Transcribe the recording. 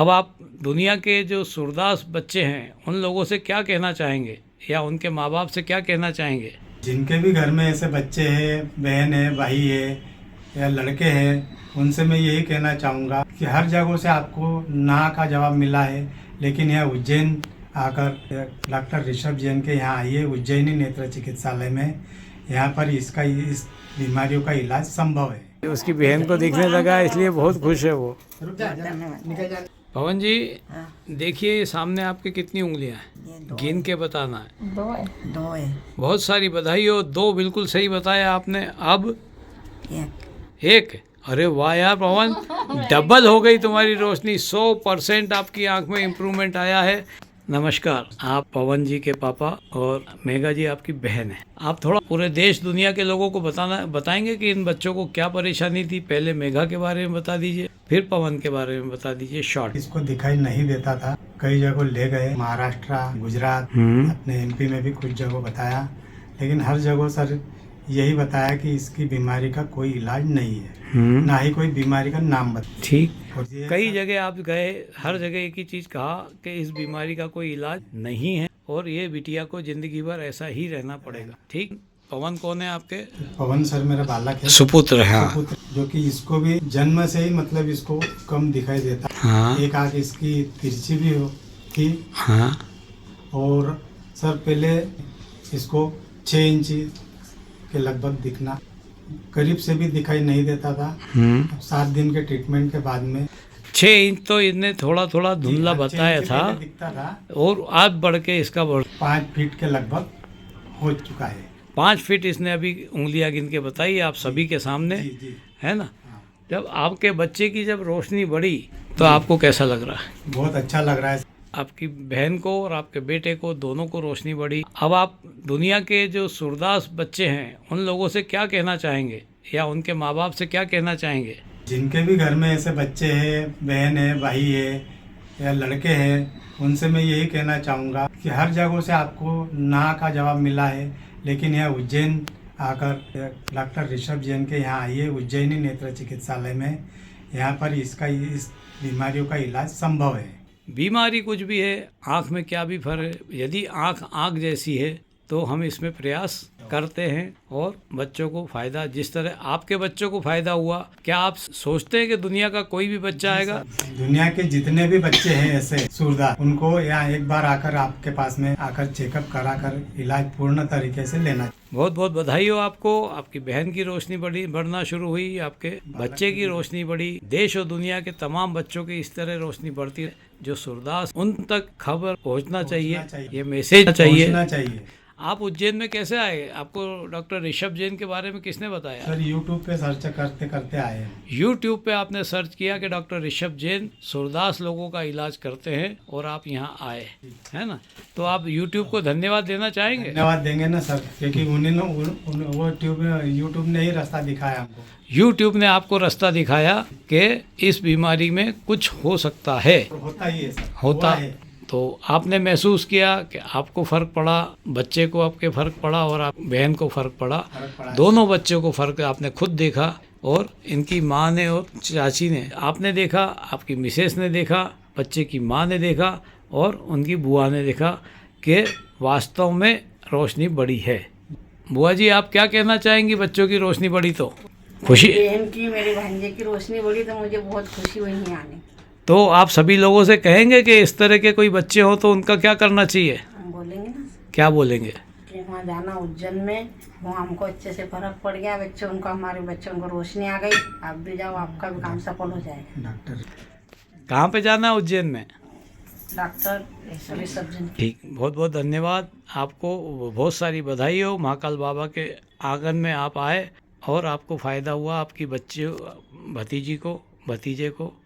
अब आप दुनिया के जो सूरदास बच्चे हैं उन लोगों से क्या कहना चाहेंगे या उनके माँ बाप से क्या कहना चाहेंगे? जिनके भी घर में ऐसे बच्चे हैं, बहन है, भाई है या लड़के हैं, उनसे मैं यही कहना चाहूँगा कि हर जगह से आपको ना का जवाब मिला है, लेकिन यह उज्जैन आकर डॉक्टर ऋषभ जैन के यहाँ आइए, उज्जैनी नेत्र चिकित्सालय में। यहाँ पर इस बीमारियों का इलाज संभव है। उसकी बहन को दिखने लगा है, इसलिए बहुत खुश है वो। पवन जी, देखिए ये सामने आपके कितनी उंगलियां हैं, गिन के बताना है। दो है। बहुत सारी बधाई हो, दो बिल्कुल सही बताया आपने। अब एक। अरे वाह यार पवन, डबल हो गई तुम्हारी रोशनी, 100% आपकी आंख में इम्प्रूवमेंट आया है। नमस्कार, आप पवन जी के पापा और मेघा जी आपकी बहन है। आप थोड़ा पूरे देश दुनिया के लोगों को बताएंगे कि इन बच्चों को क्या परेशानी थी। पहले मेघा के बारे में बता दीजिए, फिर पवन के बारे में बता दीजिए शॉर्ट। इसको दिखाई नहीं देता था, कई जगह ले गए, महाराष्ट्र, गुजरात, अपने एमपी में भी कुछ जगह बताया, लेकिन हर जगह सर यही बताया कि इसकी बीमारी का कोई इलाज नहीं है, ना ही कोई बीमारी का नाम बताया। ठीक, कई जगह आप गए, हर जगह एक ही चीज कहा कि इस बीमारी का कोई इलाज नहीं है और ये बिटिया को जिंदगी भर ऐसा ही रहना पड़ेगा। ठीक, पवन कौन है आपके? पवन सर मेरा बालक है, सुपुत्र है। सुपुत्र, जो कि इसको भी जन्म से ही मतलब इसको कम दिखाई देता। हाँ। एक आंख इसकी तिरछी भी थी। हाँ। और सर पहले इसको 6 इंच के लगभग दिखना, करीब से भी दिखाई नहीं देता था। 7 दिन के ट्रीटमेंट के बाद में 6 इंच तो इनने थोड़ा थोड़ा धुंधला बताया था, दिखता था, और आज बढ़ के इसका 5 फीट के लगभग हो चुका है। 5 फीट इसने अभी उंगलियां गिन के बताई आप सभी के सामने। जी। है ना? जब आपके बच्चे की जब रोशनी बढ़ी तो आपको कैसा लग रहा है? बहुत अच्छा लग रहा है। आपकी बहन को और आपके बेटे को, दोनों को रोशनी बढ़ी। अब आप दुनिया के जो सूरदास बच्चे हैं उन लोगों से क्या कहना चाहेंगे या उनके माँ बाप से क्या कहना चाहेंगे? जिनके भी घर में ऐसे बच्चे हैं, बहन है, भाई है या लड़के हैं, उनसे मैं यही कहना चाहूँगा कि हर जगह से आपको ना का जवाब मिला है, लेकिन यह उज्जैन आकर डॉक्टर ऋषभ जैन के यहाँ आइए, उज्जैनी नेत्र चिकित्सालय में। यहाँ पर इस बीमारियों का इलाज संभव है। बीमारी कुछ भी है, आँख में क्या भी फर्क है, यदि आँख जैसी है तो हम इसमें प्रयास करते हैं और बच्चों को फ़ायदा, जिस तरह आपके बच्चों को फ़ायदा हुआ, क्या आप सोचते हैं कि दुनिया का कोई भी बच्चा आएगा? दुनिया के जितने भी बच्चे हैं ऐसे सूरदास, उनको यहाँ एक बार आकर आपके पास में आकर चेकअप कराकर इलाज पूर्ण तरीके से लेना। बहुत बहुत बधाई हो आपको, आपकी बहन की रोशनी बढ़ना शुरू हुई, आपके बच्चे की रोशनी बढ़ी, देश और दुनिया के तमाम बच्चों की इस तरह रोशनी बढ़ती है। जो सूरदास, उन तक खबर पहुंचना चाहिए, ये मैसेज चाहिए। आप उज्जैन में कैसे आए? आपको डॉक्टर ऋषभ जैन के बारे में किसने बताया? सर यूट्यूब पे सर्च करते करते आए। यूट्यूब पे आपने सर्च किया कि डॉक्टर ऋषभ जैन सूरदास लोगों का इलाज करते हैं और आप यहाँ आए, है ना? तो आप यूट्यूब को धन्यवाद देना चाहेंगे? धन्यवाद देंगे ना सर, क्योंकि वो यूट्यूब ने ही रास्ता दिखाया हमको। यूट्यूब ने आपको रास्ता दिखाया कि इस बीमारी में कुछ हो सकता है, होता ही है सर, होता है। तो आपने महसूस किया कि आपको फ़र्क पड़ा, बच्चे को आपके फ़र्क पड़ा और आप बहन को फ़र्क पड़ा, दोनों बच्चों को फ़र्क आपने खुद देखा और इनकी माँ ने और चाची ने, आपने देखा, आपकी मिसेस ने देखा, बच्चे की माँ ने देखा और उनकी बुआ ने देखा कि वास्तव में रोशनी बढ़ी है। बुआ जी, आप क्या कहना चाहेंगी? बच्चों की रोशनी बढ़ी तो खुशी, बहन की, मेरे भांजे की रोशनी बढ़ी तो मुझे बहुत खुशी हुई है आने। तो आप सभी लोगों से कहेंगे कि इस तरह के कोई बच्चे हो तो उनका क्या करना चाहिए? हम बोलेंगे ना, क्या बोलेंगे? कि वहाँ जाना उज्जैन में, वहाँ हमको अच्छे से फर्क पड़ गया, हमारे बच्चों को रोशनी आ गई, आप भी जाओ, आपका भी काम सफल हो जाएगा। डॉक्टर कहाँ पे जाना है उज्जैन में? डॉक्टर ऋषभ जैन। ठीक, बहुत बहुत धन्यवाद आपको, बहुत सारी बधाई हो। महाकाल बाबा के आंगन में आप आए और आपको फ़ायदा हुआ, आपकी बच्चे, भतीजी को, भतीजे को